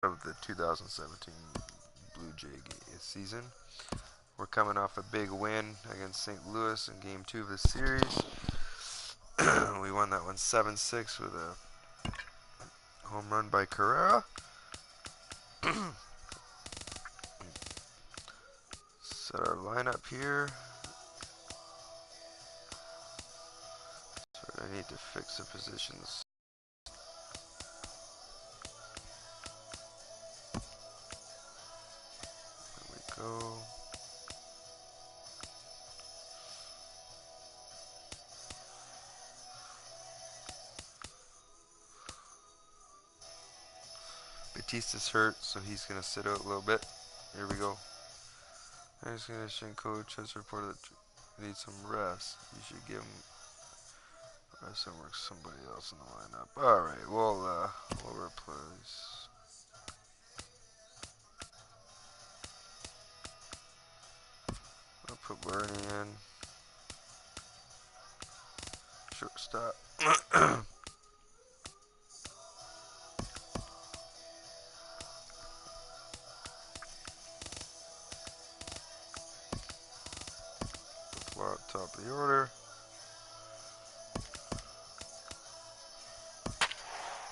of the 2017 Blue Jay season. We're coming off a big win against St. Louis in Game 2 of the series. We won that one 7-6 with a home run by Carrera. Set our lineup here. So I need to fix the positions. There we go. Batista's hurt, so he's going to sit out a little bit. Here we go. Next condition coach has reported that he needs some rest. You should give him rest and work somebody else in the lineup. Alright, we'll replace. I'll put Bernie in. Shortstop. Top of the order.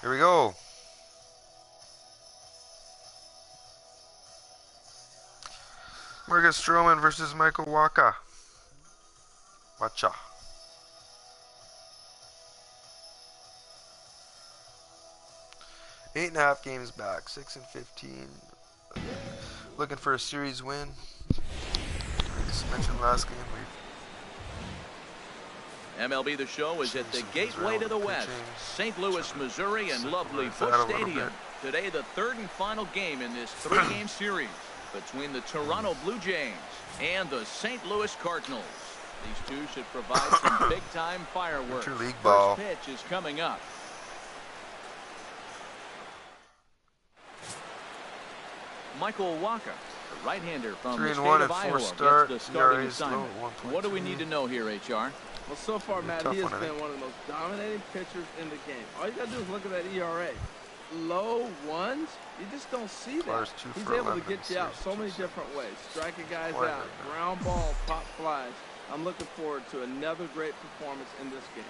Here we go. Marcus Stroman versus Michael Wacha. 8.5 games back, 6-15. Looking for a series win. I just mentioned last game MLB The Show is at the gateway to the West, St. Louis, Missouri, and lovely Busch Stadium. Today, the third and final game in this three-game series between the Toronto BlueJays and the St. Louis Cardinals. These two should provide some big-time fireworks. First pitch is coming up. Michael Wacha, the right-hander from the state of Iowa, gets the starting assignment. What do we need to know here, HR? Well, so far, Matt, he has been one of the most dominating pitchers in the game. All you got to do is look at that ERA. Low ones, you just don't see that. He's able to get you out so many different ways. Striking guys out, ground ball, pop flies. I'm looking forward to another great performance in this game.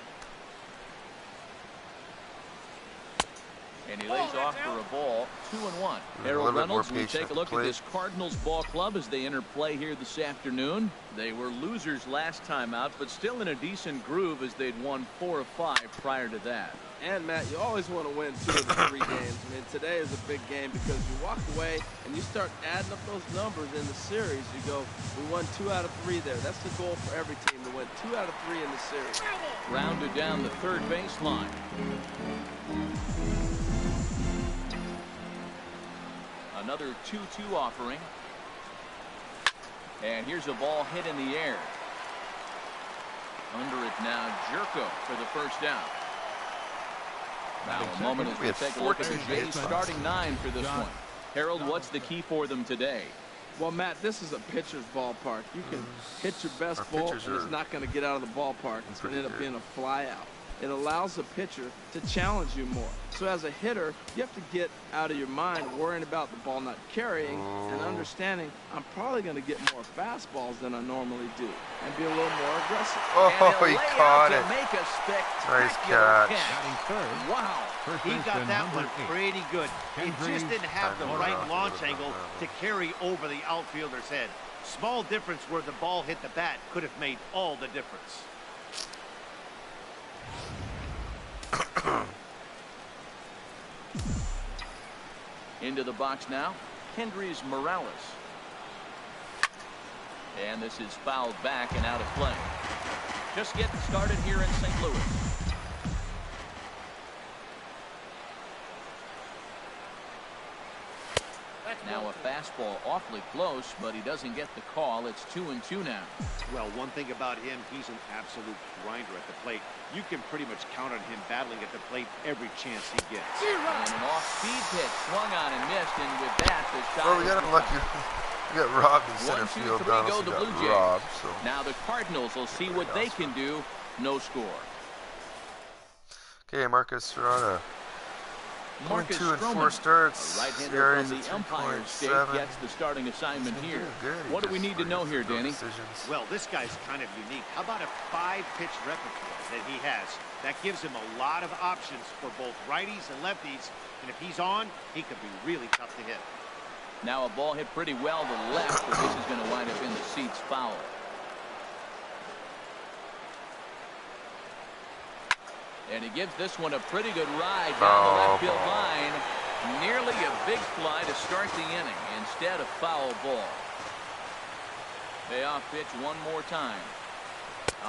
And he lays off for a ball, 2-1. Harold Reynolds, we take a look at this Cardinals ball club as they enter play here this afternoon. They were losers last time out, but still in a decent groove as they'd won 4 of 5 prior to that. And, Matt, you always want to win 2 of the 3 games. I mean, today is a big game because you walk away and you start adding up those numbers in the series. You go, we won 2 out of 3 there. That's the goal for every team, to win 2 out of 3 in the series. Rounded down the third baseline. Another 2-2 offering. And here's a ball hit in the air. Under it now, Jerko for the first down. Now a moment as we take a look at the Jays starting 9 for this one. Harold, what's the key for them today? Well, Matt, this is a pitcher's ballpark. You can hit your best ball, and it's not going to get out of the ballpark. It's going to end up being a fly out. It allows the pitcher to challenge you more. So as a hitter, you have to get out of your mind worrying about the ball not carrying and understanding I'm probably going to get more fastballs than I normally do and be a little more aggressive. Oh, he caught it. Make a Nice catch. Wow, he got that one pretty good. It just didn't have the right launch angle to carry over the outfielder's head. Small difference where the ball hit the bat could have made all the difference. Into the box now, Kendrys Morales. And this is fouled back and out of play. Just getting started here in St. Louis. Now a fastball awfully close, but he doesn't get the call. It's 2-2 now. Well, one thing about him, he's an absolute grinder at the plate. You can pretty much count on him battling at the plate every chance he gets. And an off-speed pitch swung on and missed, and with that, the shot. Oh, we got him lucky. We got robbed in center field. Go the Blue Jays. Robbed, so. Now the Cardinals will see what they can do. No score. Okay, Marcus Serrano. Marcus 2 and 4 Stroman, starts. a right-hander ERA's from the at umpire's state, 3.7. gets the starting assignment He's here. doing good. He What do we just need to know here, no Danny? decisions. Well, this guy's kind of unique. How about a 5-pitch repertoire that he has? That gives him a lot of options for both righties and lefties. And if he's on, he could be really tough to hit. Now a ball hit pretty well to the left, but this is going to wind up in the seats foul. And he gives this one a pretty good ride down the left field line. Nearly a big fly to start the inning instead of foul ball. Payoff pitch one more time.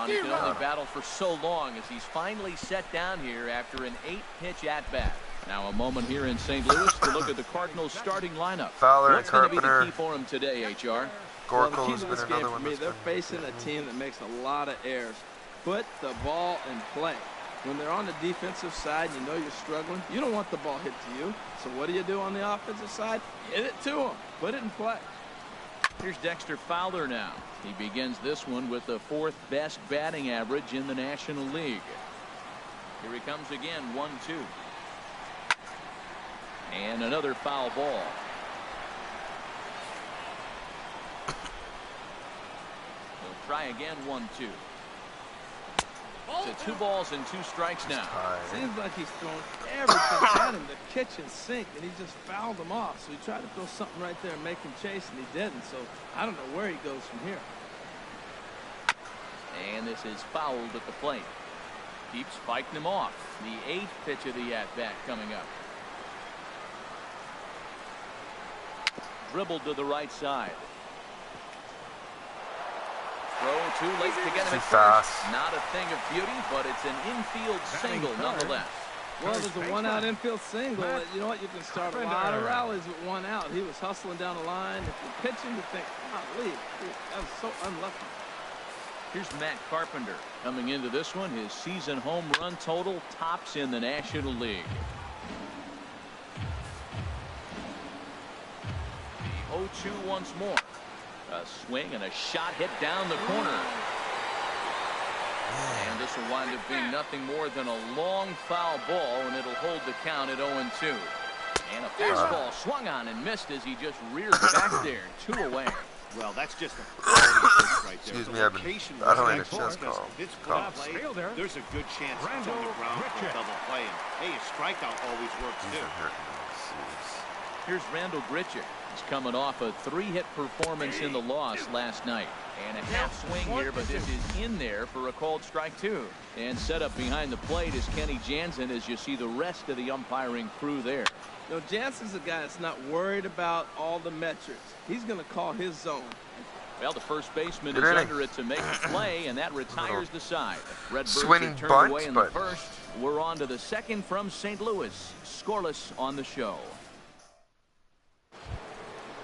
He can only battle for so long as he's finally set down here after an 8-pitch at-bat. Now a moment here in St. Louis to look at the Cardinals starting lineup. Fowler What's and going to be the Carpenter. key for him today, HR? Well, the key Gorko's to been this game another for one me, that's they're been facing a team that makes a lot of errors. Put the ball in play. When they're on the defensive side, you know you're struggling. You don't want the ball hit to you. So what do you do on the offensive side? Hit it to them. Put it in play. Here's Dexter Fowler now. He begins this one with the 4th best batting average in the National League. Here he comes again, 1-2. And another foul ball. He'll try again, 1-2. So 2 balls and 2 strikes now. Seems like he's thrown everything at him, the kitchen sink, and he just fouled him off. So he tried to throw something right there and make him chase, and he didn't. So I don't know where he goes from here. And this is fouled at the plate. Keeps fighting him off. The 8th pitch of the at-bat coming up. Dribbled to the right side. Throw too late to get him at first. Not a thing of beauty, but it's an infield single nonetheless. Well, there's a 1-out infield single. You know what? You can start a lot of rallies with 1 out. He was hustling down the line. If you're pitching, you think, golly, that was so unlucky. Here's Matt Carpenter coming into this one. His season home run total tops in the National League. The 0-2 once more. A swing and a shot hit down the corner. And this will wind up being nothing more than a long foul ball, and it'll hold the count at 0-2. And a fastball swung on and missed as he just reared back there. 2 away. Well, that's just a quality pitch right there. Excuse me, The I don't need a location chest was call. excellent. If it's put play, there's a good chance it's on the ground for a double play. And, hey, a strikeout always works These too. are hurting me. Here's Randall Grichuk. He's coming off a 3-hit performance in the loss last night. And a half swing here, but this is in there for a called strike 2. And set up behind the plate is Kenny Jansen as you see the rest of the umpiring crew there. You know, Jansen's a guy that's not worried about all the metrics. He's going to call his zone. Well, the first baseman is under it to make a play, and that retires the side. Redbirds are turned away in the first. We're on to the second from St. Louis. Scoreless on the show.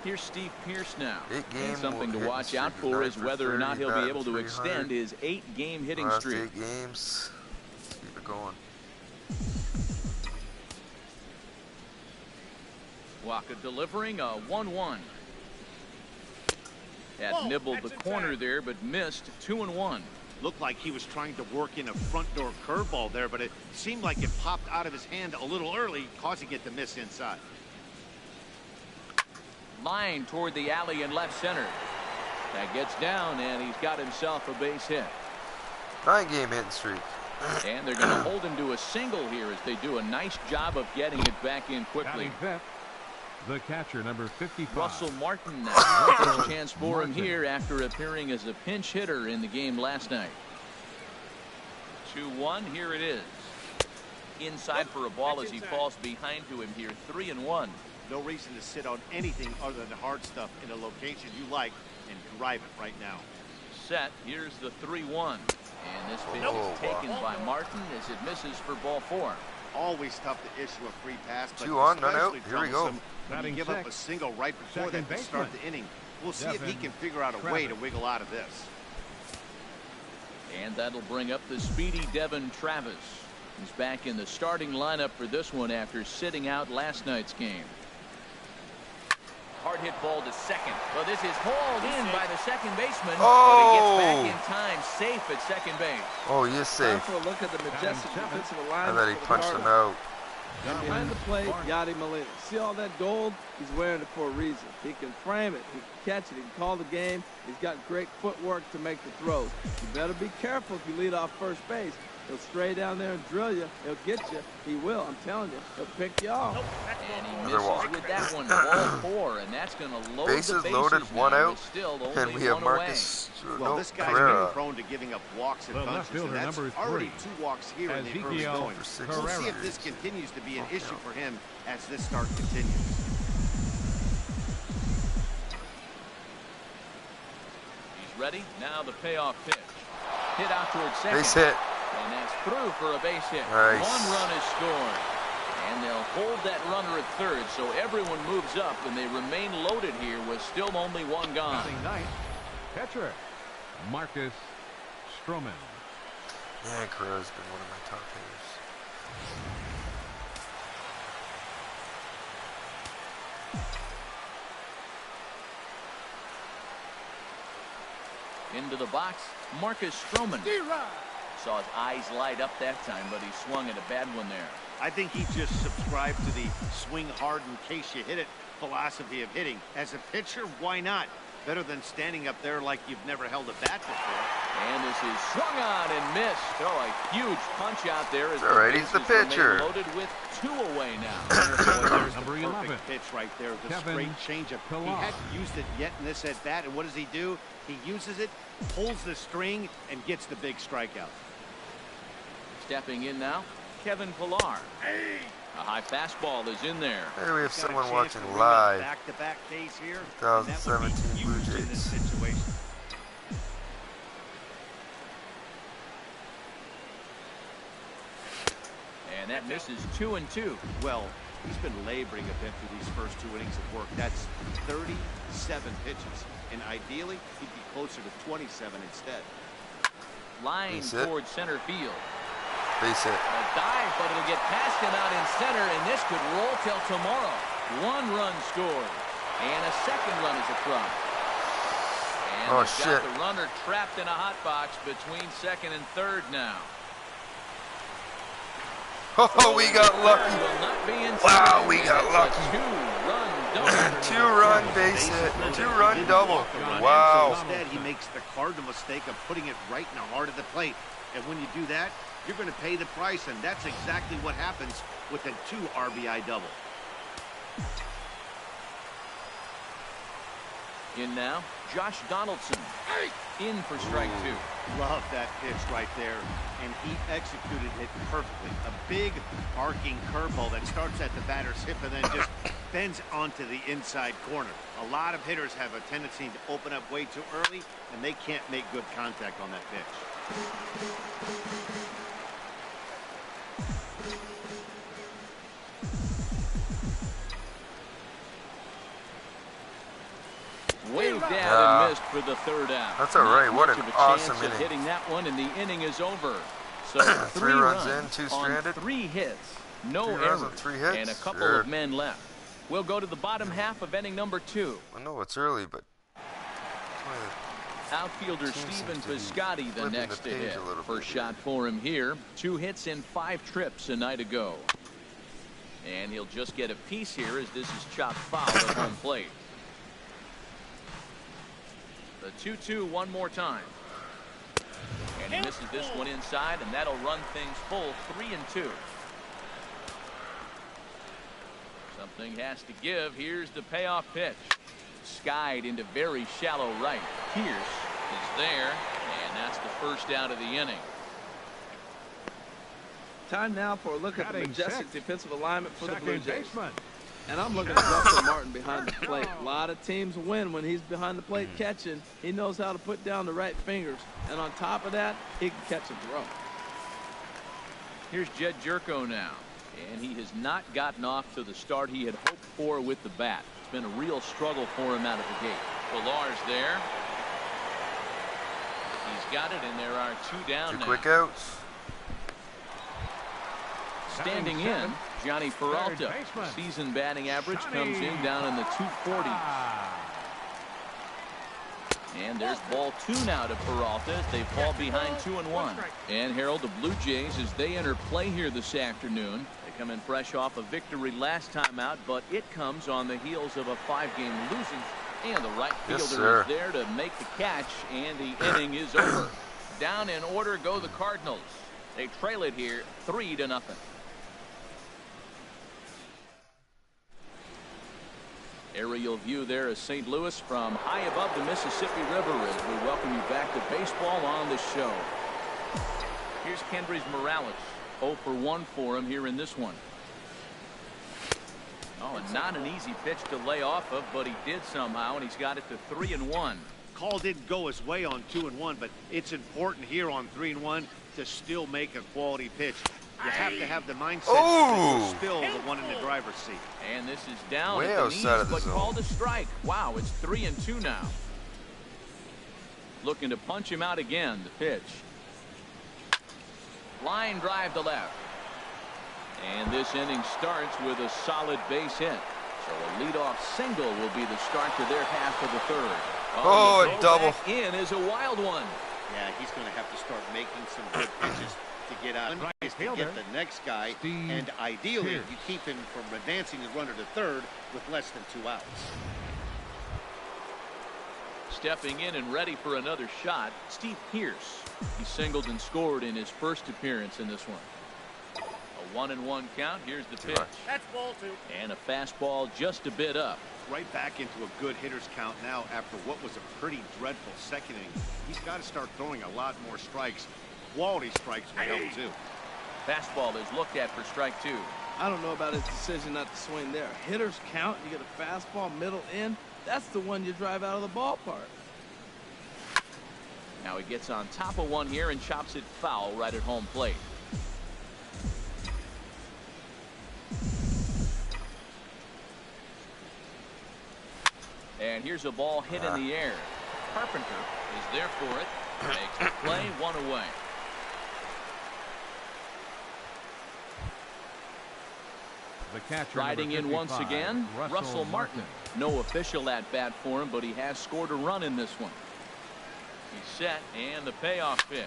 Here's Steve Pearce now. And something to watch out for is whether or not he'll be able to extend his 8-game hitting streak. 8 games. Keep it going. Waka delivering a 1-1. Had nibbled the corner there, but missed. 2-1. Looked like he was trying to work in a front door curveball there, but it seemed like it popped out of his hand a little early, causing it to miss inside. Line toward the alley in left center. That gets down, and he's got himself a base hit. 9-game hitting streak. And they're going to hold him to a single here as they do a nice job of getting it back in quickly. The catcher, number 55. Russell Martin now. First chance for him here after appearing as a pinch hitter in the game last night. 2-1. Here it is. Inside for a ball as he falls behind to him here. 3-1. No reason to sit on anything other than the hard stuff in a location you like and drive it right now. Set. Here's the 3-1. And this pitch is taken by Martin as it misses for ball 4. Always tough to issue a free pass, but 2 on, none out. especially Here we go. when you give up a single right before that to start the inning. We'll see if he can figure out a way to wiggle out of this. And that'll bring up the speedy Devin Travis. He's back in the starting lineup for this one after sitting out last night's game. Hard hit ball to second. Well, this is hauled in by the second baseman. But he gets back in time, safe at second base. Oh, he is safe. Time for a look at the majestic defensive line. I thought he punched him out. And behind the plate, Yadi Molina. See all that gold? He's wearing it for a reason. He can frame it, he can catch it, he can call the game. He's got great footwork to make the throws. You better be careful if you lead off first base. He'll stray down there and drill you. He'll get you. He will. I'm telling you. He'll pick you off. And he misses with that one. Ball 4, and that's going to load bases the bases loaded, one now, out, with still only and we have one Marcus. Well, this guy's been prone to giving up walks and The left bunches, and fielder, that's number already 3, 2 walks here in the early Ezekiel going. We'll see if this continues to be an issue for him as this start continues. He's ready. Now the payoff pitch. Hit out towards second. Base hit. And that's through for a base hit. Nice. 1 run is scored. And they'll hold that runner at third, so everyone moves up, and they remain loaded here with still only 1 gone. Ninth, catcher, Marcus Stroman. Yeah, Correa's been one of my top hitters. Into the box, Marcus Stroman. Saw his eyes light up that time, but he swung at a bad one there. I think he just subscribed to the swing hard in case you hit it philosophy of hitting. As a pitcher, why not? Better than standing up there like you've never held a bat before. And this is swung on and missed. Oh, a huge punch out there. As all right, he's the pitcher. Loaded with 2 away now. There's Number the 11. perfect pitch right there. The Kevin straight changeup. He hadn't used it yet in this at bat, and what does he do? He uses it, pulls the string, and gets the big strikeout. Stepping in now, Kevin Pillar. A high fastball is in there. Hey, we have Got a someone chance watching to win a live. back-to-back case here. 2017 Blue In this Jays. situation. And that misses 2 and 2. Well, he's been laboring a bit through these first 2 innings of work. That's 37 pitches, and ideally he'd be closer to 27 instead. Line towards center field. Base hit. A dive, but it'll get past him out in center, and this could roll till tomorrow. 1 run scored, and a 2nd run is across. And Oh, they've shit. got the runner trapped in a hot box between 2nd and 3rd now. Oh, we got lucky. Will not be inside. Wow, we got It's lucky. a 2-run double. 2-run base hit. 2-run double. So Wow. instead, he makes the cardinal mistake of putting it right in the heart of the plate. And when you do that, you're going to pay the price, and that's exactly what happens with a 2 RBI double. In now, Josh Donaldson. In for strike 2. Love that pitch right there, and he executed it perfectly. A big arcing curveball that starts at the batter's hip and then just bends onto the inside corner. A lot of hitters have a tendency to open up way too early, and they can't make good contact on that pitch. Waved down and missed for the 3rd out. That's all right. What an awesome inning. inning. Hitting that one, and the inning is over. So 3 runs in, 2 stranded. on 3 hits, no 3 runs errors, on 3 hits? and a couple Sure. of men left. We'll go to the bottom half of inning number 2. I know it's early, but Outfielder Team Stephen seems to be Piscotty the flipping next the to page hit. a little bit First here. shot for him here. 2 hits in 5 trips a night ago. And he'll just get a piece here as this is chopped foul at home plate. The 2-2 one more time. And he misses this one inside, and that'll run things full 3-2. Something has to give. Here's the payoff pitch. Skied into very shallow right. Pierce is there, and that's the first out of the inning. Time now for a look at the Batting majestic sixth. defensive alignment for the Blue Second Jays. baseman. And I'm looking at Russell Martin behind the plate. A lot of teams win when he's behind the plate catching. He knows how to put down the right fingers. And on top of that, he can catch and throw. Here's Jed Jerko now. And he has not gotten off to the start he had hoped for with the bat. It's been a real struggle for him out of the gate. Pillar's there. He's got it, and there are 2 down 2 now. quick outs. Standing Batting in, seventh, Johnny Peralta. third baseman. Season batting average Johnny. comes in down in the 240s. And there's ball 2 now to Peralta as they fall behind 2-1. And Harold, the Blue Jays, as they enter play here this afternoon, coming fresh off a victory last time out, but it comes on the heels of a 5-game losing. And the right fielder is there to make the catch, and the inning is over. Down in order go the Cardinals. They trail it here 3-0. Aerial view there of St. Louis from high above the Mississippi River as we welcome you back to baseball on the show. Here's Kendrys Morales. 0 for 1 for him here in this one. Oh, and not an easy pitch to lay off of, but he did somehow, and he's got it to 3-1. Call didn't go his way on 2-1, but it's important here on 3-1 to still make a quality pitch. You have to have the mindset that you're still the one in the driver's seat. And this is down way at the outside knees, of the but zone. called a strike. Wow, it's 3-2 now. Looking to punch him out again. The pitch. Line drive to left. And this inning starts with a solid base hit. So a leadoff single will be the start to their half of the third. Oh, a double. In is a wild one. Yeah, he's going to have to start making some good pitches to get out. Is to get the next guy, and ideally you keep him from advancing the runner to third with less than 2 outs. Stepping in and ready for another shot, Steve Pearce. He singled and scored in his first appearance in this one. A 1-1 count. Here's the pitch. That's ball 2. And a fastball just a bit up. Right back into a good hitter's count now after what was a pretty dreadful second inning. He's got to start throwing a lot more strikes. Quality strikes will help too. Fastball is looked at for strike 2. I don't know about his decision not to swing there. Hitter's count, you get a fastball middle in. That's the one you drive out of the ballpark. Now he gets on top of one here and chops it foul right at home plate. And here's a ball hit in the air. Carpenter is there for it. Makes the play, 1 away. The catcher, Riding in once again, Russell Martin. No official at bat for him, but he has scored a run in this one. He's set, and the payoff pitch.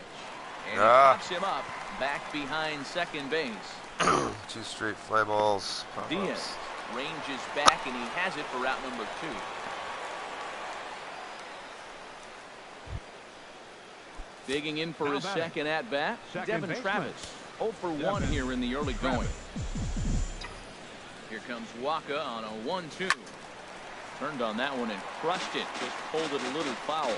And he pops him up back behind second base. 2 straight fly balls. Diaz ranges back, and he has it for out number 2. Digging in for his second at bat, Devin Travis. 0 for 1 here in the early going. Here comes Waka on a 1-2. Turned on that one and crushed it. Just pulled it a little foul.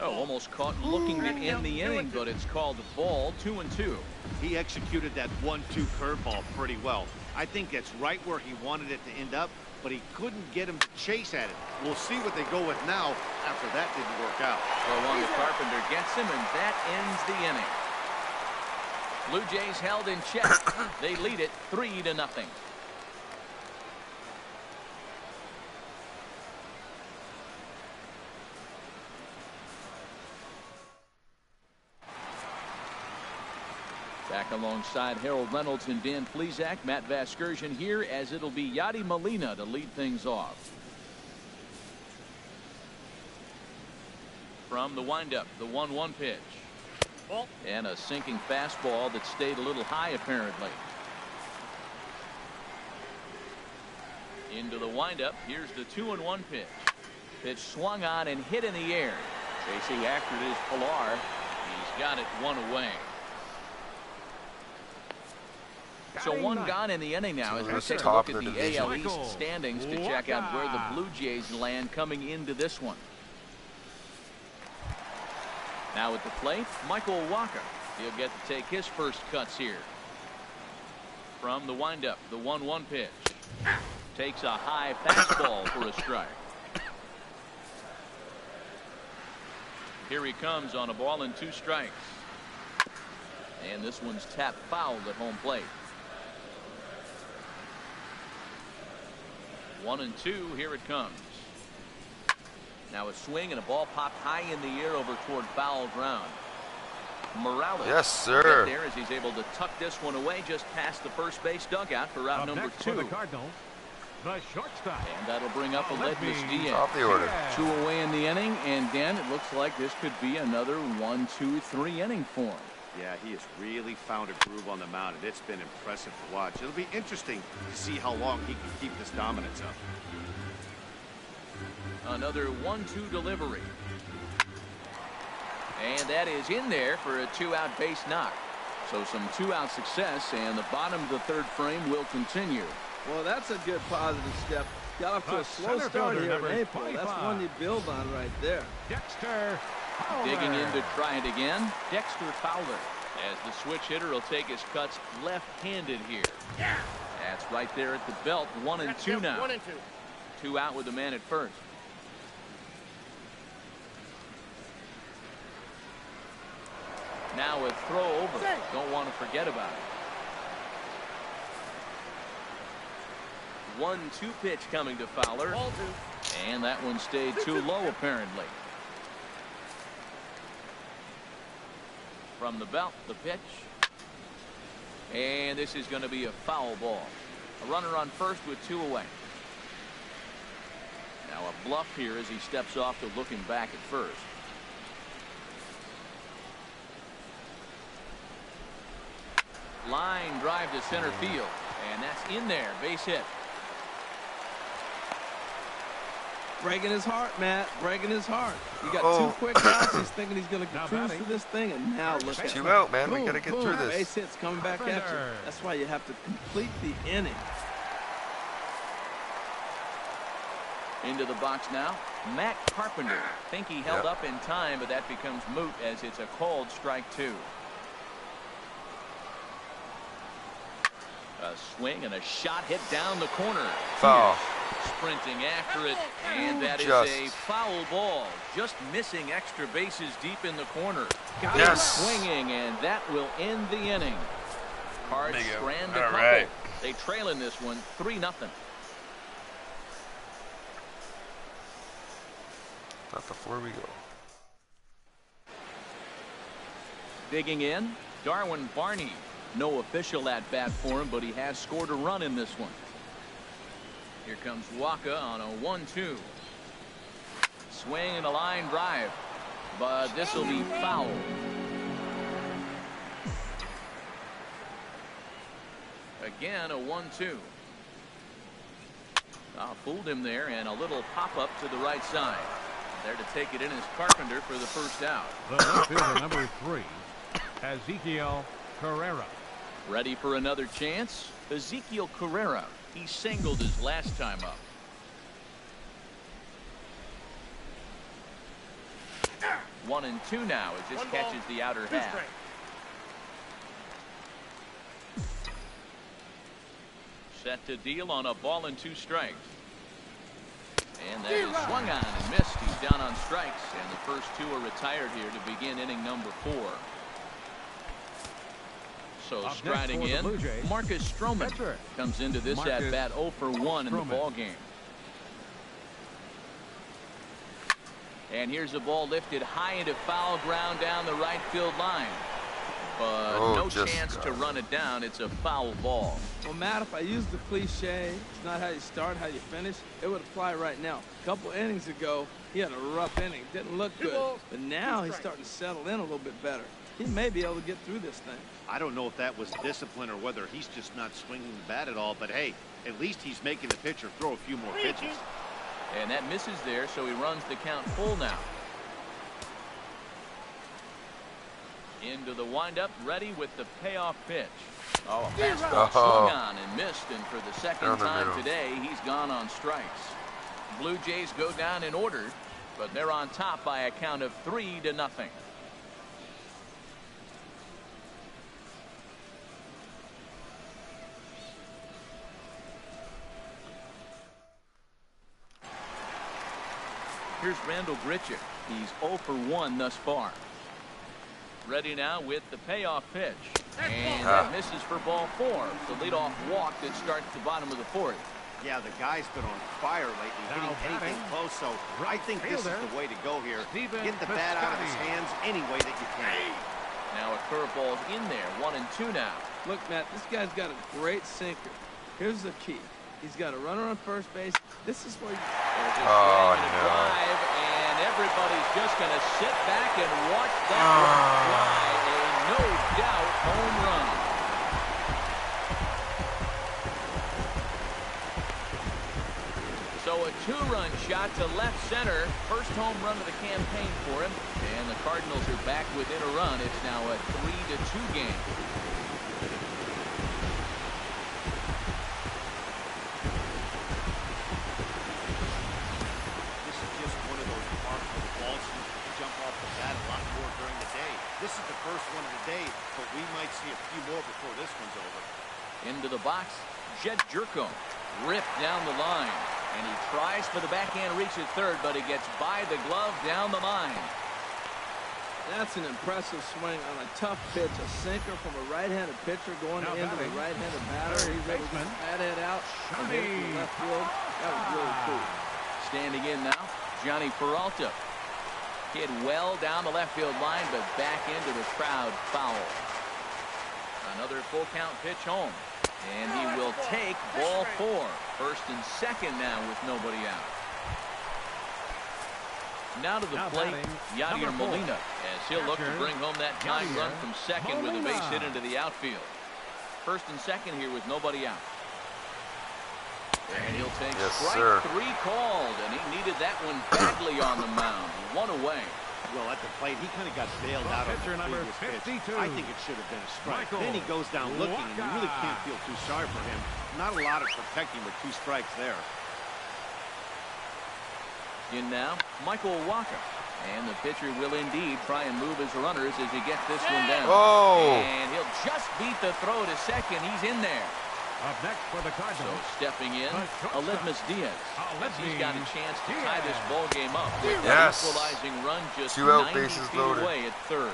Oh, almost caught looking to end the inning, but it's called a ball. 2-2. He executed that 1-2 curveball pretty well. I think that's right where he wanted it to end up, but he couldn't get him to chase at it. We'll see what they go with now after that didn't work out. So on, the Carpenter gets him, and that ends the inning. Blue Jays held in check. They lead it 3-0. Back alongside Harold Reynolds and Dan Plesac, Matt Vasgersian here, as it'll be Yadi Molina to lead things off. From the windup, the 1-1 pitch. And a sinking fastball that stayed a little high apparently. Into the windup, here's the 2-1 pitch. Pitch swung on and hit in the air. Chasing after it is Pilar. He's got it 1 away. So 1 gone in the inning now as we take a look at the AL East standings to check out where the Blue Jays land coming into this one. Now at the plate, Michael Waka. He'll get to take his first cuts here. From the windup, the 1-1 pitch. Takes a high fastball for a strike. Here he comes on a ball and 2 strikes. And this one's tapped foul at home plate. 1-2, here it comes. Now a swing and a ball popped high in the air over toward foul ground. Morales. Yes, sir. There as he's able to tuck this one away just past the first base dugout for out number 2. For the Cardinals, The shortstop. And that'll bring up Aledmys Diaz. Top the order. 2 away in the inning, and Dan, it looks like this could be another 1-2-3 inning for him. Yeah, he has really found a groove on the mound, and it's been impressive to watch. It'll be interesting to see how long he can keep this dominance up. Another 1-2 delivery. And that is in there for a 2-out base knock. So some 2-out success, and the bottom of the 3rd frame will continue. Well, that's a good positive step. Got off to a slow start here in April. That's one you build on right there. Dexter Fowler. Digging in to try it again, Dexter Fowler. As the switch hitter will take his cuts left-handed here. That's right there at the belt. 1-2 now. 1-2. 2 out with the man at first. Now a throw over. Don't want to forget about it. 1-2 pitch coming to Fowler. And that one stayed too low apparently. From the belt, the pitch. And this is going to be a foul ball. A runner on first with 2 away. Now a bluff here as he steps off to looking back at first. Line drive to center field. And that's in there. Base hit. Breaking his heart, Matt. Breaking his heart. You got 2 quick outs. He's thinking he's going to cruise through this thing, and now look at 2 out, man. Boom, We got to get through this. Base hits coming back at you. That's why you have to complete the inning. Into the box now, Matt Carpenter. Think he held up in time, but that becomes moot as it's a called strike 2. A swing and a shot hit down the corner. Foul. Sprinting after it, and that is a foul ball. Just missing extra bases deep in the corner. Got it swinging, and that will end the inning. Cards strand a couple. Right. They trail in this one 3-0. Not before we go. Digging in, Darwin Barney. No official at bat for him, but he has scored a run in this one. Here comes Waka on a 1-2. Swing and a line drive, but this will be foul. Again, a 1-2. Fooled him there, and a little pop-up to the right side. There to take it in is Carpenter for the first out. The left fielder, number 3, Ezekiel Carrera. Ready for another chance? Ezekiel Carrera. He singled his last time up. One and two now. It just catches the outer half. Set to deal on a ball and 2 strikes. And that is swung on and missed. He's down on strikes, and the first 2 are retired here to begin inning number 4. So striding in, Marcus Stroman comes into this at bat 0 for 1 in the ball game. And here's a ball lifted high into foul ground down the right field line. But no chance to run it down. It's a foul ball. Well, Matt, if I use the cliche, it's not how you start, how you finish, it would apply right now. A couple innings ago, he had a rough inning. Didn't look good. But now he's starting to settle in a little bit better. He may be able to get through this thing. I don't know if that was discipline or whether he's just not swinging the bat at all, but hey, at least he's making the pitcher throw a few more pitches. And that misses there, so he runs the count full now. Into the windup, ready with the payoff pitch. Oh, a fastball swung on and missed, and for the second time today, he's gone on strikes. Blue Jays go down in order, but they're on top by a count of 3-0. Here's Randall Grichuk. He's 0 for 1 thus far. Ready now with the payoff pitch. And that misses for ball 4. The leadoff walk that starts the bottom of the 4th. Yeah, the guy's been on fire lately, hitting anything close, so I think this is the way to go here. Get the bat out of his hands any way that you can. Now a curveball's in there, 1 and 2 now. Look, Matt, this guy's got a great sinker. Here's the key. He's got a runner on first base. This is where you... Oh, no. Drive, and everybody's just going to sit back and watch that one fly. A no-doubt home run. So a two-run shot to left center. First home run of the campaign for him. And the Cardinals are back within a run. It's now a 3-2 game. This is the first one of the day, but we might see a few more before this one's over. Into the box, Jed Jerko ripped down the line, and he tries for the backhand reach at third, but he gets by the glove down the line. That's an impressive swing on a tough pitch, a sinker from a right-handed pitcher going into the right-handed batter. He's able to get that head out and hit it to left field. That was really cool. Standing in now, Johnny Peralta. Hit well down the left field line, but back into the crowd foul. Another full count pitch home. And he will take ball 4. First and second now with nobody out. Now to the plate, Yadier Molina, as he'll look to bring home that tying run from second with a base hit into the outfield. First and second here with nobody out. And he'll take strike 3 called, and he needed that one badly on the mound. 1 away. Well, at the plate, he kind of got bailed out on the previous pitch. I think it should have been a strike. Then he goes down looking, and you really can't feel too sorry for him. Not a lot of protecting with 2 strikes there. In now, Michael Walker. And the pitcher will indeed try and move his runners as he gets this one down. Oh! And he'll just beat the throw to second. He's in there. Up next for the Cardinals. So stepping in, Aledmus Diaz. He's got a chance to tie this ball game up with that equalizing run just 2 out, 90 bases feet loaded. away at third.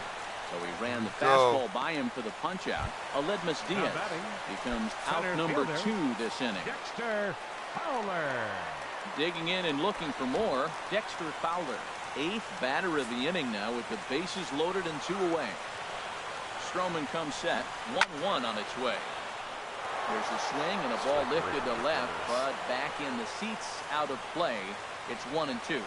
So he ran the fastball by him for the punch out. Aledmus Diaz becomes out number 2 this inning. Dexter Fowler. Digging in and looking for more, Dexter Fowler. 8th batter of the inning now with the bases loaded and 2 away. Stroman comes set, 1-1 on its way. There's a swing and a ball lifted to left, but back in the seats, out of play. It's 1-2.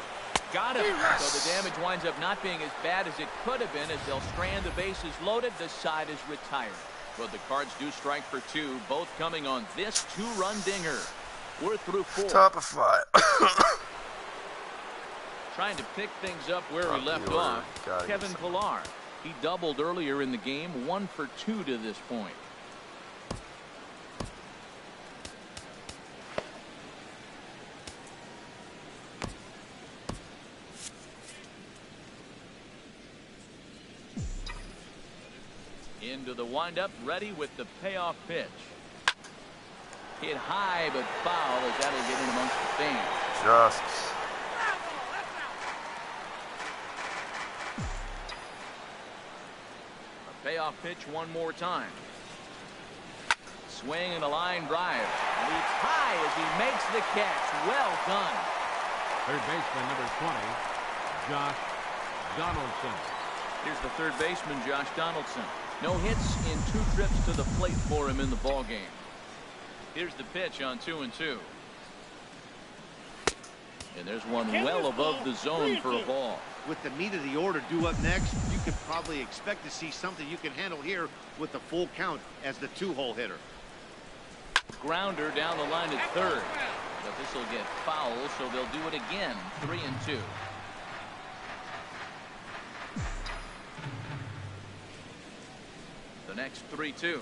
Got him. Yes. So the damage winds up not being as bad as it could have been as they'll strand the bases loaded. The side is retired. But the Cards do strike for 2, both coming on this 2-run dinger. We're through 4. Top of 5. Trying to pick things up where we left off. Kevin Pillar. He doubled earlier in the game, 1 for 2 to this point. Into the windup, ready with the payoff pitch. Hit high, but foul as that'll get in amongst the fans. Just. A payoff pitch one more time. Swing and a line drive. Leaps high as he makes the catch. Well done. Third baseman number 20, Josh Donaldson. Here's the third baseman, Josh Donaldson. No hits in 2 trips to the plate for him in the ball game. Here's the pitch on 2-2. And there's one well above the zone for a ball. With the meat of the order due up next, you could probably expect to see something you can handle here with the full count as the 2-hole hitter. Grounder down the line at third. But this will get foul, so they'll do it again. 3-2. The next 3-2.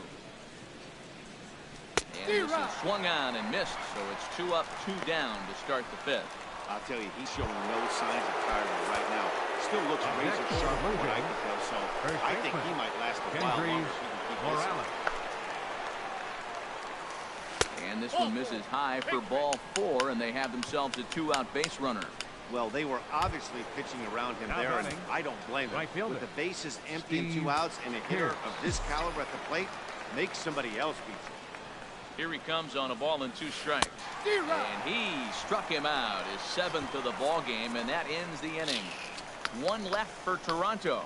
And this is swung on and missed, so it's 2 up, 2 down to start the 5th. I'll tell you, he's showing no signs of tiring right now. Still looks razor sharp from what I can tell, so I think he might last a while longer if he can keep this. And this one misses high for ball 4, and they have themselves a 2-out base runner. Well, they were obviously pitching around him there, and I don't blame him. With the bases empty and 2 outs, and a hitter of this caliber at the plate makes somebody else beat you. Here he comes on a ball and 2 strikes. And he struck him out, his 7th of the ball game, and that ends the inning. 1 left for Toronto,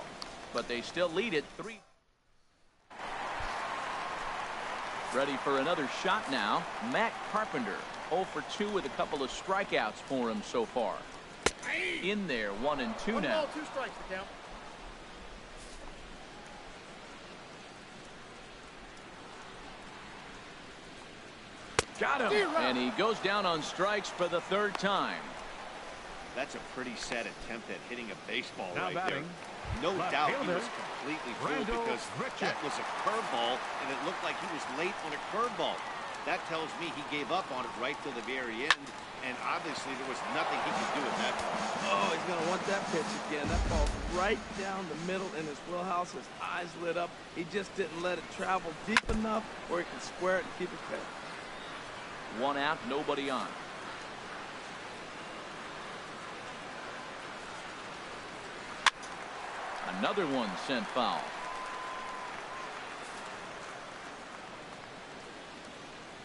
but they still lead it 3. Ready for another shot now. Matt Carpenter, 0 for 2 with a couple of strikeouts for him so far. In there, 1 and 2 now. 2 strikes to count. Got him. And he goes down on strikes for the 3rd time. That's a pretty sad attempt at hitting a baseball Now right batting, there. No doubt he fielder, was completely fooled because that was a curveball, and it looked like he was late on a curveball. That tells me he gave up on it right till the very end, and obviously there was nothing he could do at that point. Oh, he's going to want that pitch again. That ball's right down the middle in his wheelhouse. His eyes lit up. He just didn't let it travel deep enough where he could square it and keep it fair. 1 out, nobody on. Another one sent foul.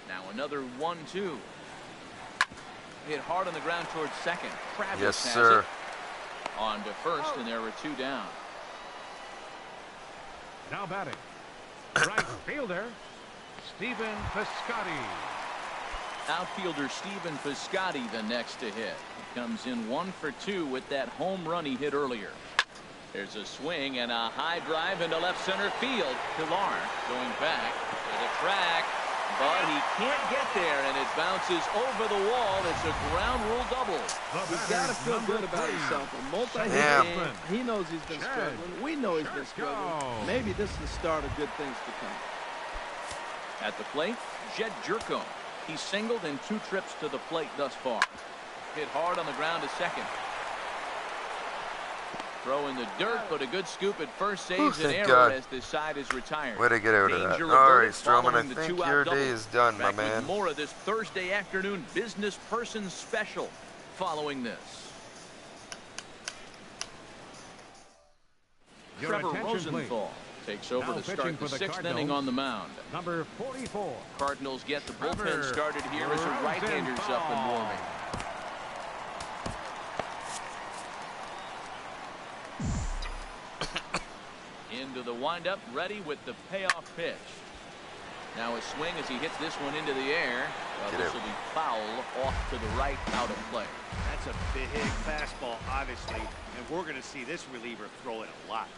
Now another 1-2. Hit hard on the ground towards second. Travis Yes, has sir. it. On to first, and there were 2 down. Now batting, right fielder, Stephen Piscotty. Outfielder Stephen Piscotty the next to hit. He comes in 1 for 2 with that home run he hit earlier. There's a swing and a high drive into left center field. Pilar going back to the track, but he can't get there, and it bounces over the wall. It's a ground rule double. He's got to feel good about himself. A multi-hit game. He knows he's been struggling. We know he's been struggling. Maybe this is the start of good things to come. At the plate, Jed Jerko. He singled in 2 trips to the plate thus far. Hit hard on the ground to second. Throw in the dirt, but a good scoop at first saves an error as this side is retired. Way to get out of that. Danger All right, averted Stroman, I following the think 2-out your double. day is done, my Back with man. more of this Thursday afternoon business person special following this. Your Trevor attention, Rosenthal takes over Now to start pitching the for the 6th inning on the mound. Number 44. Cardinals get the Trevor bullpen started here as the right-handers up and warming. Into the windup, ready with the payoff pitch. Now a swing as he hits this one into the air. This will be foul off to the right, out of play. That's a big fastball, obviously, and we're going to see this reliever throw it a lot.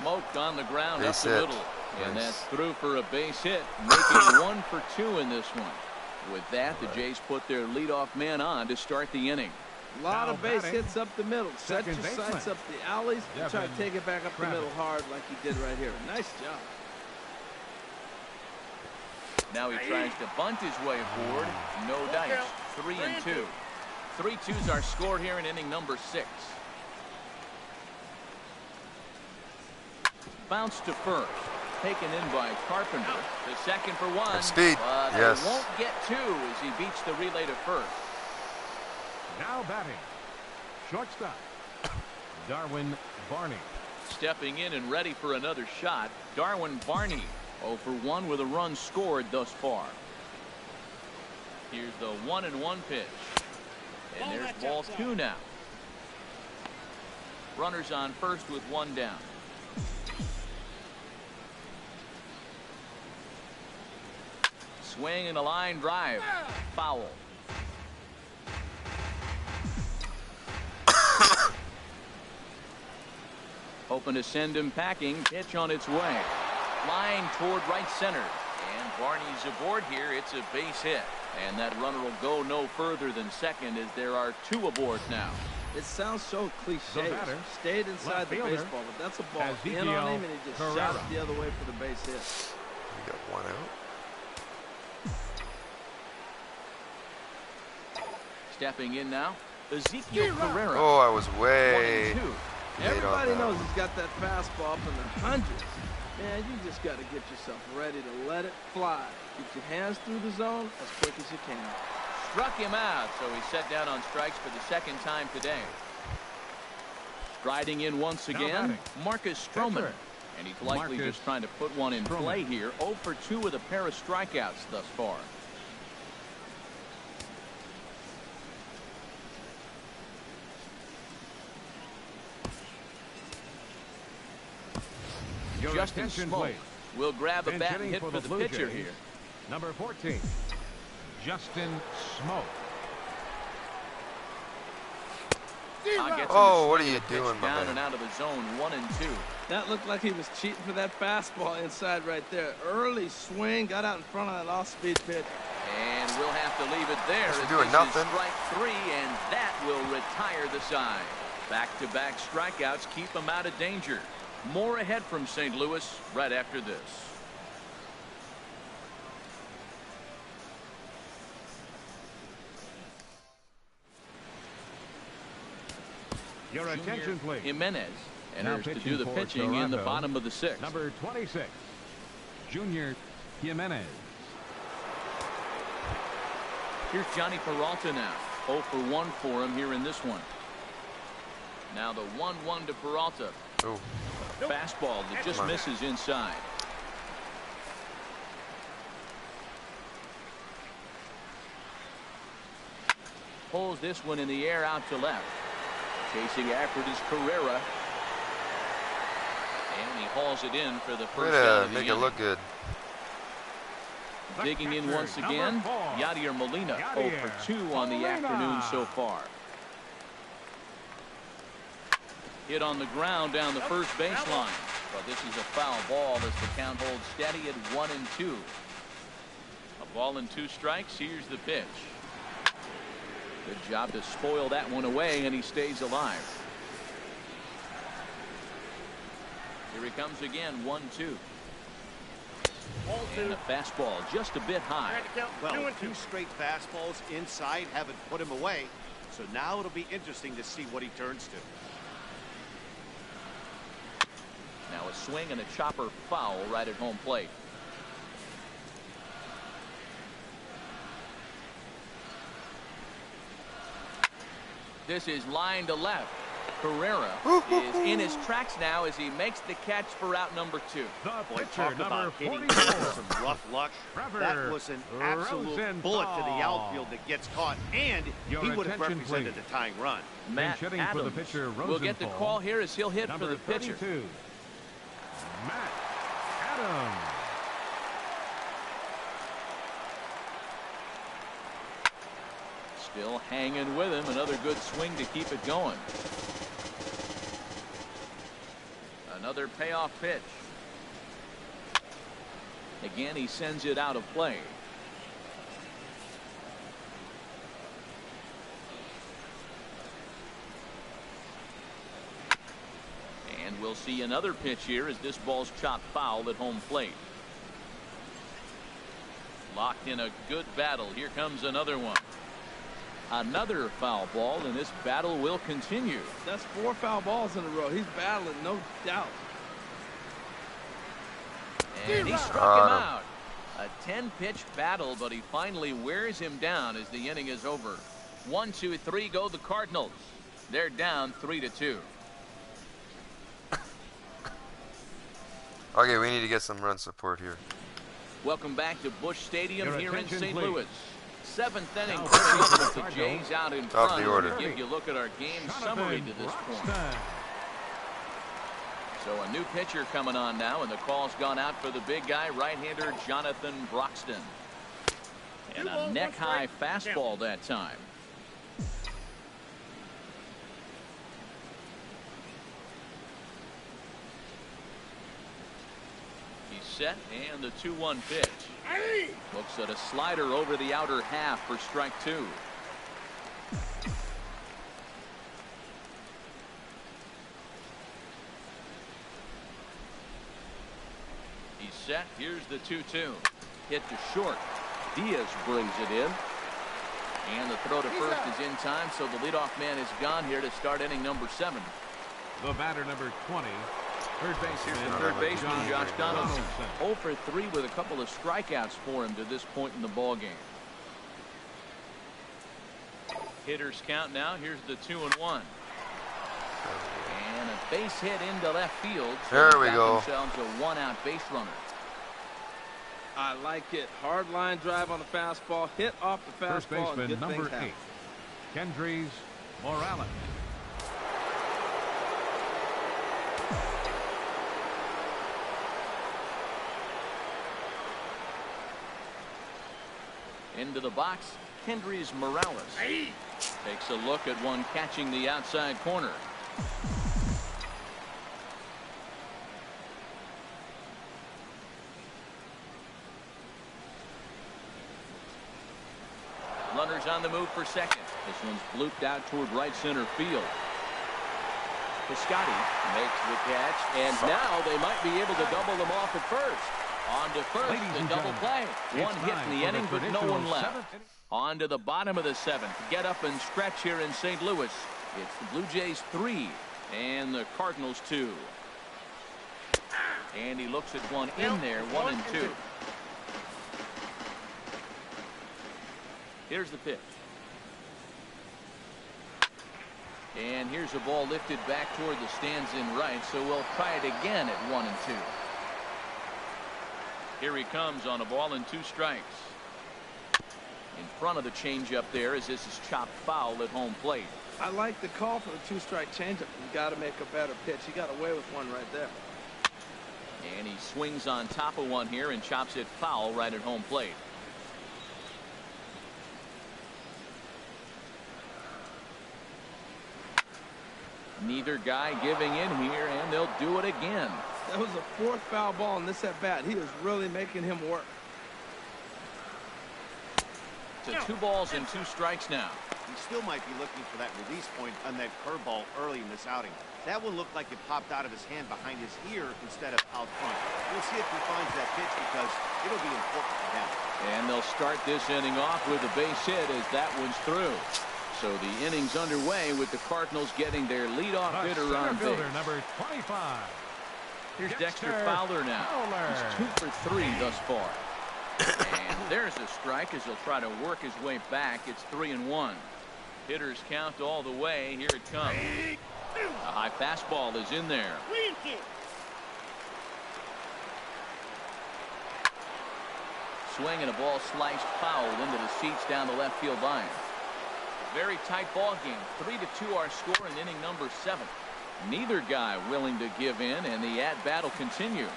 Smoked on the ground Base up the hit. middle. And Nice. that's through for a base hit, making 1 for 2 in this one. With that, the Jays put their leadoff man on to start the inning. A lot Now of base batting, hits up the middle. Set your second sights baseman, up the alleys and try to Devin take it back up the Travis. middle hard like he did right here. Nice job. Now he tries to bunt his way forward. No dice. 3 and 2. 3-2s are scored here in inning number 6. Bounce to first. Taken in by Carpenter. The second for 1. Speed. But Yes. he won't get 2 as he beats the relay to first. Now batting, shortstop, Darwin Barney. Stepping in and ready for another shot, Darwin Barney. 0 for 1 with a run scored thus far. Here's the 1-1 pitch. And there's ball 2 now. Runners on first with 1 down. Swing and a line drive. Foul. Hoping to send him packing. Pitch on its way. Line toward right center. And Barney's aboard here. It's a base hit. And that runner will go no further than second as there are 2 aboard now. It sounds so cliche. The batter, Stayed inside left the fielder, baseball, but that's a ball in Ezekiel on him, and he just shot Carrera. it the other way for the base hit. We got 1 out. Stepping in now, Ezekiel Carrera. Oh, I was 1 way and 2. late on Everybody that knows one. he's got that fastball up in the hundreds. Man, you just got to get yourself ready to let it fly. Get your hands through the zone as quick as you can. Struck him out, so he's set down on strikes for the 2nd time today. Striding in once Now again, batting. Marcus Stroman. Pitcher. And he's likely Marcus just trying to put one in Stroman. play here. 0 for 2 with a pair of strikeouts thus far. Your Justin attention, Smoke. please. will grab a bat and hit for the pitcher here. Number 14, Justin Smoke. Oh, what are you doing, my down man? and out of the zone, 1-2. That looked like he was cheating for that fastball inside right there. Early swing, got out in front of that off-speed pitch. And we'll have to leave it there. That's As doing this nothing. is strike 3, and that will retire the side. Back-to-back strikeouts keep them out of danger. More ahead from St. Louis right after this. Your attention, please. Jimenez Now enters to pitching do the for pitching in the Toronto, bottom of the 6th. Number 26, Junior Jimenez. Here's Johnny Peralta now. 0 for 1 for him here in this one. Now the 1-1 to Peralta. Oh. Fastball that just misses inside. Pulls this one in the air out to left. Chasing after it is Carrera. And he hauls it in for the first out of the Make it inning. look good. Digging in once again, Yadier Molina, 0 for 2 on the afternoon so far. Hit on the ground down the first baseline, but this is a foul ball as the count holds steady at 1-2. A ball and 2 strikes. Here's the pitch. Good job to spoil that one away, and he stays alive. Here he comes again, 1-2. And the fastball just a bit high. Well, 2 straight fastballs inside haven't put him away. So now it'll be interesting to see what he turns to. Now a swing and a chopper foul right at home plate. This is line to left. Carrera is in his tracks now as he makes the catch for out number 2. The Boy, pitcher, talk number about hitting 44, some rough luck. Trevor That was an absolute bullet to the Rosenthal. outfield that gets caught, and Your he would have attention, represented please. the tying run. Matt hitting for the Adams pitcher, will get the Rosenthal. call here as he'll hit Number for the pitcher. 32, Matt Adams. Still hanging with him. Another good swing to keep it going. Another payoff pitch. Again, he sends it out of play. And we'll see another pitch here as this ball's chopped foul at home plate. Locked in a good battle. Here comes another one. Another foul ball, and this battle will continue. That's 4 foul balls in a row. He's battling, no doubt. And he struck him out. A 10-pitch battle, but he finally wears him down as the inning is over. 1, 2, 3 go the Cardinals. They're down 3-2. Okay, we need to get some run support here. Welcome back to Busch Stadium Your here in attention, St. please. Louis. 7th inning Now, coming up with the Cardinals. Jays out in Top of front. the order. To give you a look at our game summary to this point. Broxton. So a new pitcher coming on now, and the call's gone out for the big guy, right-hander Jonathan Broxton. And a neck-high fastball that time. He's set, and the 2-1 pitch. Looks at a slider over the outer half for strike 2. He's set. Here's the 2-2. Hit to short. Diaz brings it in. And the throw to first is in time, so the leadoff man is gone here to start inning number 7. The batter, number 20, third baseman, Third baseman Josh Donaldson. Donaldson. 0 for 3 with a couple of strikeouts for him to this point in the ball game. Hitters count now. Here's the 2-1. And a base hit into left field. So There they we got go. themselves a 1-out base runner. I like it. Hard line drive on the fastball. Hit off the First fastball. And baseman, good number things 8, happen. Kendrys Morales. Into the box, Kendrys Morales. Takes a look at one catching the outside corner. Runners on the move for second. This one's blooped out toward right center field. Piscotty makes the catch, and now they might be able to double them off at first. On to first, the double play. One hit in the inning, but no one left. On to the bottom of the seventh. Get up and stretch here in St. Louis. It's the Blue Jays 3 and the Cardinals 2. And he looks at one in there, 1-2. Here's the pitch. And here's a ball lifted back toward the stands in right, so we'll try it again at 1-2. Here he comes on a ball and 2 strikes. In front of the changeup there as this is chopped foul at home plate. I like the call for the 2-strike changeup. You got to make a better pitch. He got away with one right there. And he swings on top of one here and chops it foul right at home plate. Neither guy giving in here, and they'll do it again. That was a 4th foul ball in this at bat. He is really making him work. To 2 balls and 2 strikes now. He still might be looking for that release point on that curveball early in this outing. That one looked like it popped out of his hand behind his ear instead of out front. We'll see if he finds that pitch because it'll be important for him. And they'll start this inning off with a base hit as that one's through. So the inning's underway with the Cardinals getting their leadoff hitter on base. Number 25. Here's Dexter Fowler now. He's 2 for 3 thus far. And there's a strike as he'll try to work his way back. It's 3-1. Hitters count all the way. Here it comes. A high fastball is in there. Swing and a ball sliced foul into the seats down the left field line. Very tight ball game. 3-2 our score in inning number 7. Neither guy willing to give in, and the at-bat will continue.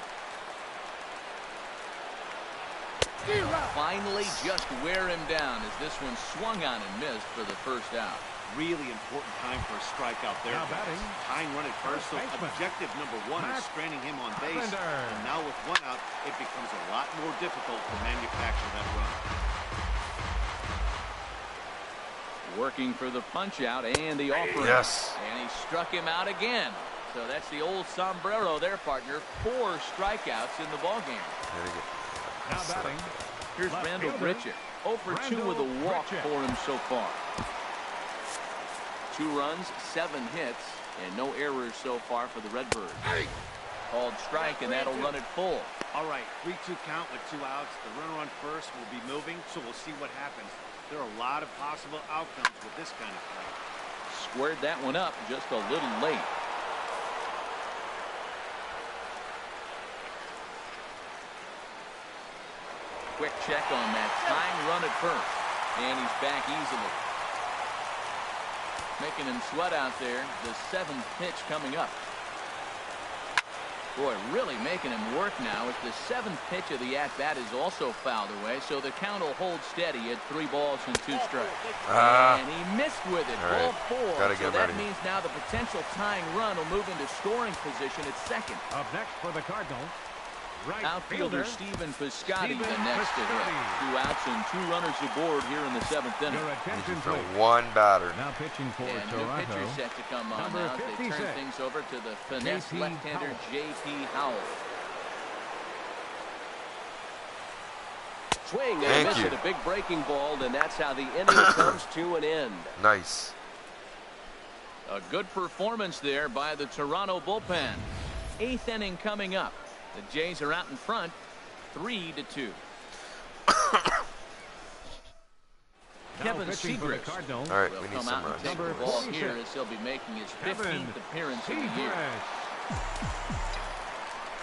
Finally just wear him down as this one swung on and missed for the first out. Really important time for a strikeout there. Tying run at first, so objective number 1 is stranding him on base. And now with 1 out, it becomes a lot more difficult to manufacture that run. Working for the punch out and the offering. Yes. And he struck him out again. So that's the old sombrero there, partner. 4 strikeouts in the ballgame. Now batting. Here's Randall Grichuk. 0 for 2 with a walk for him so far. 2 runs, 7 hits, and no errors so far for the Redbirds. Called strike, and that'll run it full. All right, 3-2 count with 2 outs. The runner on first will be moving, so we'll see what happens. There are a lot of possible outcomes with this kind of play. Squared that one up just a little late. Quick check on that tying run at first. And he's back easily. Making him sweat out there. The 7th pitch coming up. Boy, really making him work now as the 7th pitch of the at-bat is also fouled away, so the count will hold steady at 3 balls and 2 strikes. And he missed with it, ball 4. So that means now the potential tying run will move into scoring position at second. Up next for the Cardinals, right outfielder fielder Stephen Piscotty, the next to hit. 2 outs and 2 runners aboard here in the 7th inning. Your attention, For please. 1 batter. Now pitching for And new Toronto. pitcher set to come on Number now as they 56, turn things over to the finesse J.P. left-hander Howell. J.P. Howell. Swing and a miss at a big breaking ball, and that's how the inning comes to an end. Nice. A good performance there by the Toronto bullpen. 8th inning coming up. The Jays are out in front, 3-2. Kevin Seagrass Cardinals. All right, will we need come some out and runs. take the Number ball 46. here as he'll be making his 15th appearance of the year.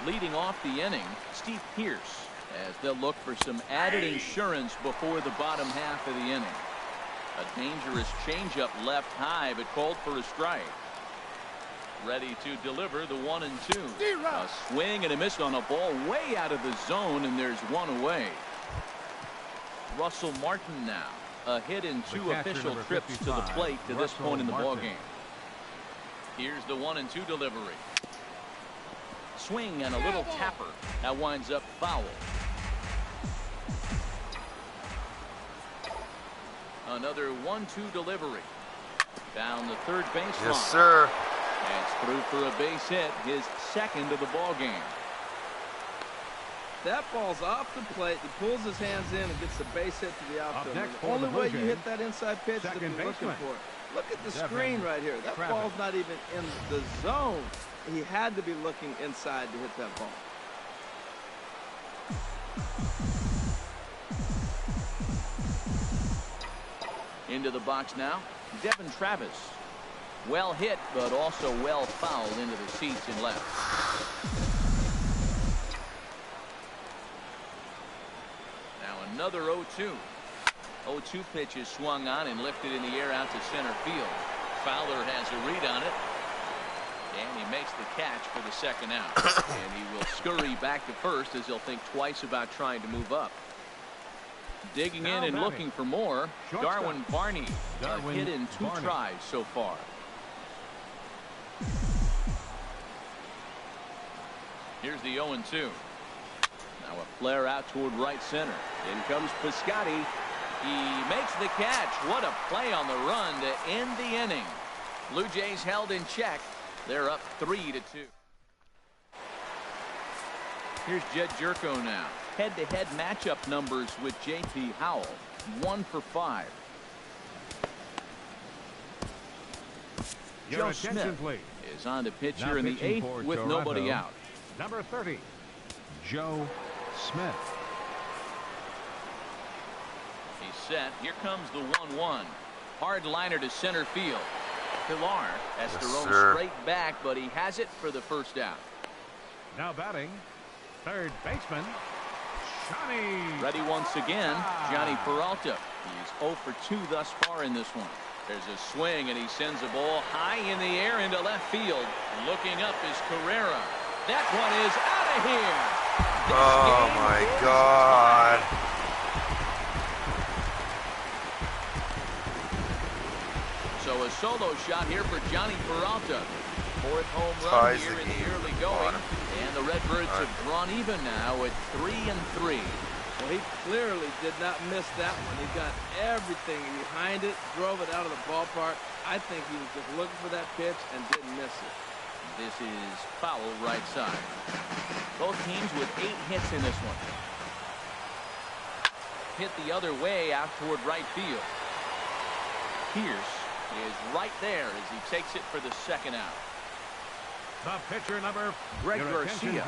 Leading off the inning, Steve Pearce, as they'll look for some added insurance before the bottom half of the inning. A dangerous changeup left high, but called for a strike. Ready to deliver the 1-2. A swing and a miss on a ball way out of the zone, and there's 1 away. Russell Martin now. A hit in 2 official trips to the plate to this point in the ballgame. Here's the 1-2 delivery. Swing and a little tapper. That winds up foul. Another 1-2 delivery. Down the third baseline. Yes, sir. And it's through for a base hit, his second of the ball game. That ball's off the plate. He pulls his hands in and gets the base hit to the outfield. The only way you hit that inside pitch is to be looking for it. Look at the screen right here. That ball's not even in the zone. He had to be looking inside to hit that ball. Into the box now, Devin Travis. Well hit, but also well fouled into the seats in left. Now another 0-2. 0-2 pitch is swung on and lifted in the air out to center field. Fowler has a read on it. And he makes the catch for the second out. And he will scurry back to first as he'll think twice about trying to move up. Digging in and looking for more, Darwin Barney. A hit in 2 tries so far. Here's the 0-2. Now a flare out toward right center. In comes Piscotty. He makes the catch. What a play on the run to end the inning. Blue Jays held in check. They're up 3-2. Here's Jed Jerko now. Head-to-head matchup numbers with J.P. Howell. 1 for 5. Joe Smith is on the pitch here in the 8th with nobody out. Number 30, Joe Smith. He's set. Here comes the 1-1. Hard liner to center field. Pilar has to roam straight back, but he has it for the first out. Now batting, third baseman, Johnny. Ready once again, Johnny Peralta. He's 0 for 2 thus far in this one. There's a swing, and he sends a ball high in the air into left field. Looking up is Carrera. That one is out of here. Oh, my God. So a solo shot here for Johnny Peralta. 4th home run here in the early going. And the Redbirds have drawn even now at 3-3. Well, he clearly did not miss that one. He got everything behind it, drove it out of the ballpark. I think he was just looking for that pitch and didn't miss it. This is foul right side. Both teams with 8 hits in this one. Hit the other way out toward right field. Pierce is right there as he takes it for the second out. The pitcher number, Greg Garcia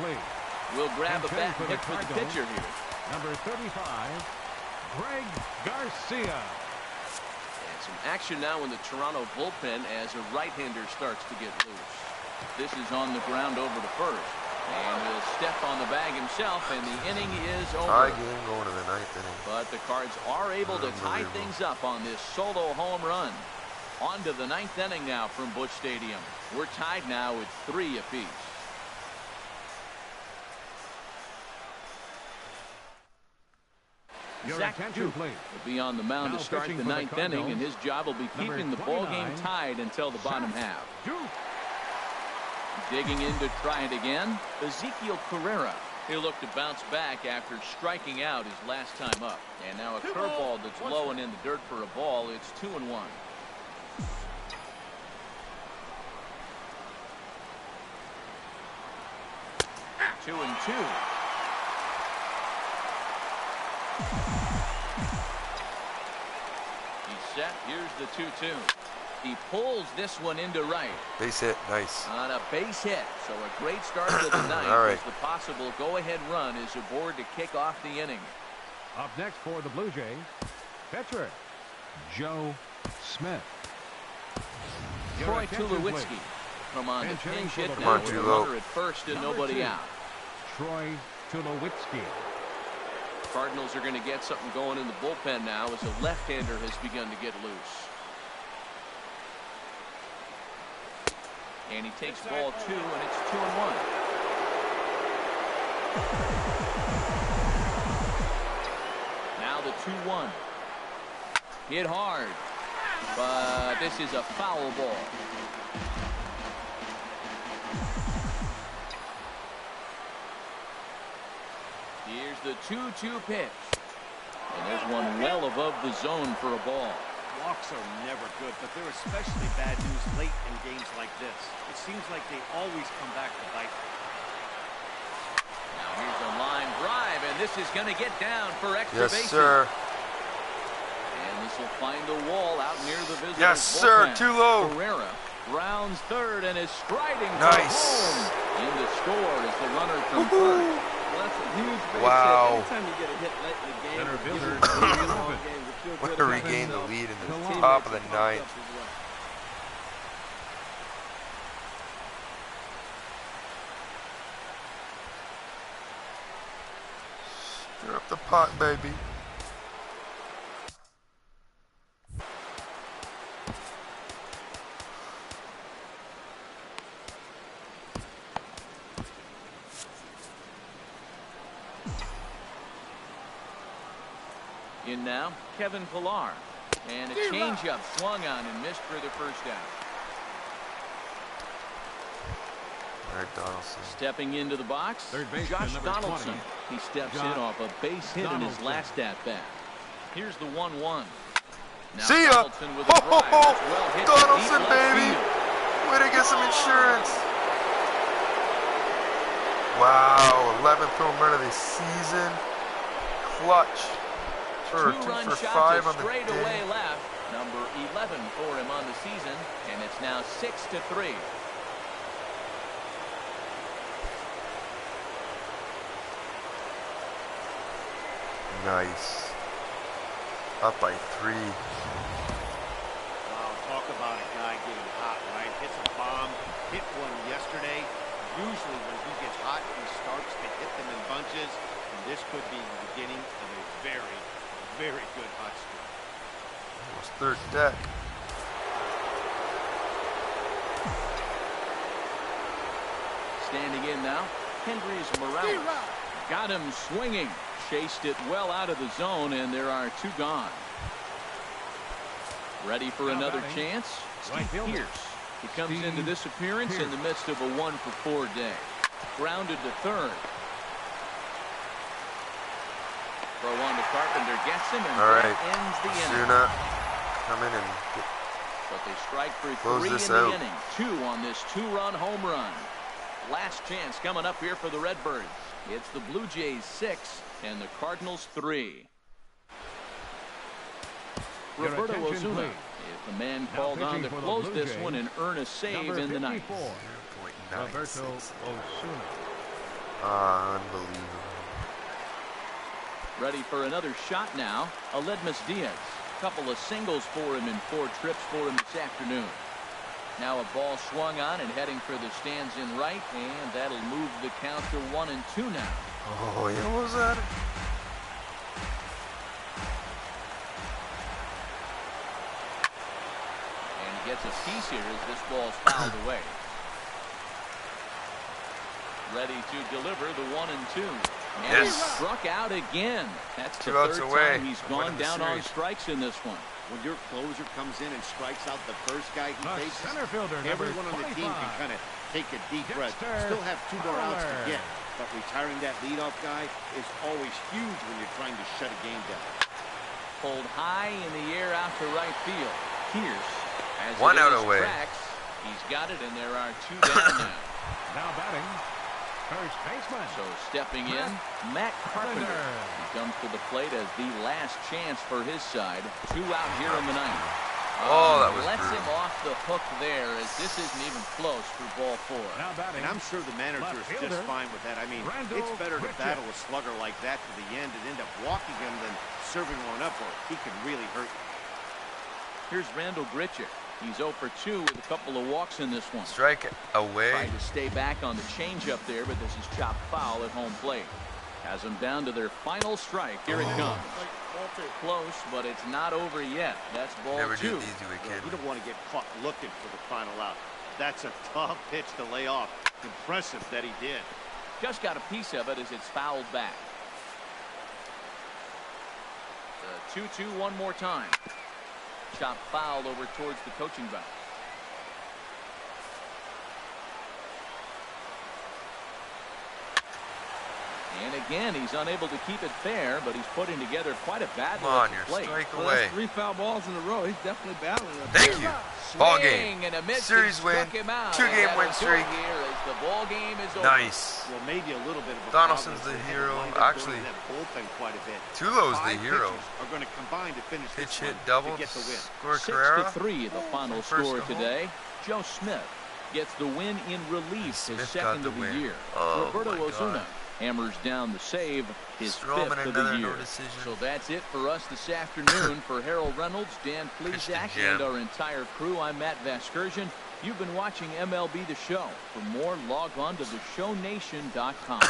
will grab a bat and hit for the pitcher here. Number 35, Greg Garcia. And some action now in the Toronto bullpen as a right-hander starts to get loose. This is on the ground over to first. And will step on the bag himself, and the inning is over. Tie game going to the 9th inning. But the Cards are able to tie things up on this solo home run. On to the 9th inning now from Busch Stadium. We're tied now at 3 apiece. Zach Duke will be on the mound to start the 9th inning, and his job will be keeping the ball game tied until the bottom half. Digging in to try it again, Ezekiel Carrera. He'll look to bounce back after striking out his last time up. And now a curveball that's low and in the dirt for a ball. It's 2-1. Two and 2. He's set. Here's the 2-2. He pulls this one into right. Base hit. Nice. On a base hit. So a great start to the 9th. All right. As the possible go-ahead run is aboard to kick off the inning. Up next for the Blue Jays, pitcher Joe Smith. Troy Tulowitzki from on the pinch hit Come now on, with a Tulo. runner at first and nobody out. Troy Tulowitzki. Cardinals are going to get something going in the bullpen now as a left-hander has begun to get loose. And he takes ball 2, and it's 2-1. Now the 2-1. Hit hard, but this is a foul ball. Here's the 2-2 pitch. And there's one well above the zone for a ball. Walks are never good, but they're especially bad news late in games like this. It seems like they always come back to bite. Now here's a line drive, and this is going to get down for extra bases. Yes, sir. And this will find the wall out near the visitor's Yes, sir. bullpen. Too low. Carrera rounds third and is striding Nice. for home. In the score is the runner from third. Well, that's a huge base Wow. hit. Anytime you get a hit late in the game, Center you fielder, get a long game, you feel Way good to about regain the yourself. lead in the Teammates top of the are pumped ninth. up as well. Stir up the pot, baby. In now, Kevin Pillar. And a changeup swung on and missed for the first out. All right, Donaldson. Stepping into the box, Third baseman, Josh number Donaldson. 20. He steps in Josh off a base hit in his Donaldson. last at-bat. Here's the 1-1. Now See ya. Donaldson with a drive. It's well hit to Donaldson, deep left baby. field. Way to get some insurance. Wow, 11th home run of the season. Clutch. For 2 Two-run for shot 5 to on the straightaway day. left. Number 11 for him on the season, and it's now 6-3. Nice. Up by 3. Wow, talk about a guy getting hot, right? Hits a bomb, hit one yesterday. Usually when he gets hot, he starts to hit them in bunches, and this could be the beginning of a very, very good hot streak. Almost third deck. Standing in now, Hendrys Morales. Got him swinging. Chased it well out of the zone, and there are 2 gone. Ready for Now another batting, chance? right Steve fielder. Pierce. He comes Steve into this appearance in the midst of a 1-for-4 day. Grounded to third. Throw on to Carpenter, gets him, and All that right. ends the inning. Zuna, come in and get, But they strike for Close 3 this in the out. inning. 2 on this 2-run home run. Last chance coming up here for the Redbirds. It's the Blue Jays 6 and the Cardinals 3. Your Roberto attention, Osuna please. is the man Now called on pitching to for the close Blue this Jays, one and earn a save Number in the ninth. 54, Roberto 0.96. Osuna. Unbelievable. Ready for another shot now. Aledmus Diaz. Couple of singles for him and 4 trips for him this afternoon. Now a ball swung on and heading for the stands in right, and that'll move the count to 1-2 now. Oh, he almost had it. And he gets a piece here as this ball's fouled away. Ready to deliver the 1-2. And Yes. he's struck out again. That's the 2 outs third away time he's from gone winning the down on series. strikes in this one. When your closer comes in and strikes out the first guy he The faces, center fielder, number everyone on the team can 25. kind of take a deep breath. Dexter Still have 2 more outs to Fowler. get, but retiring that leadoff guy is always huge when you're trying to shut a game down. Pulled high in the air out to right field. Pierce, as 1 it out is away. tracks, he's got it, and there are 2 down now. Now batting, first baseman. So stepping in, Matt Carpenter. He comes to the plate as the last chance for his side. 2 out here in the ninth. Oh, that was lets brutal. him off the hook there, as this isn't even close for ball 4. Now batting, And I'm sure the manager left is just fielder, fine with that. I mean, Randall it's better to Grichuk. battle a slugger like that to the end and end up walking him than serving one up, or he could really hurt you. Here's Randall Grichuk. He's 0 for 2 with a couple of walks in this one. Strike away. Trying to stay back on the changeup there, but this is chopped foul at home plate. Has them down to their final strike. Here it comes. Close, but it's not over yet. That's ball Never 2. do these to a kid. You don't want to get caught looking for the final out. That's a tough pitch to lay off. Impressive that he did. Just got a piece of it as it's fouled back. 2-2 one more time. Chop foul over towards the coaching box. And again, he's unable to keep it fair, but he's putting together quite a battle at the plate. Strike Well, away. that's 3 foul balls in a row. He's definitely battling up Thank there. you. Ball game. And a miss Series and win. struck him out. 2-game And win that'll do streak. it here as the ball game is over. Nice. Well, maybe a little bit of a Donaldson's problem. the hero. They had to wind up Actually, going to that bullpen quite a bit. Tulo's the 5 hero. pitchers are going to combine to finish this Pitch hit one double. to get the win. Score Carrera. 6-3, the final First score to home. today. Joe Smith gets the win in relief, his Smith second got of the the win. year. Oh, Roberto my Ozuna God. hammers down the save, his Stroman, 5th of the another year. no decision. So that's it for us this afternoon. For Harold Reynolds, Dan Plesac, Jim. and our entire crew, I'm Matt Vasgersian. You've been watching MLB The Show. For more, log on to theshownation.com.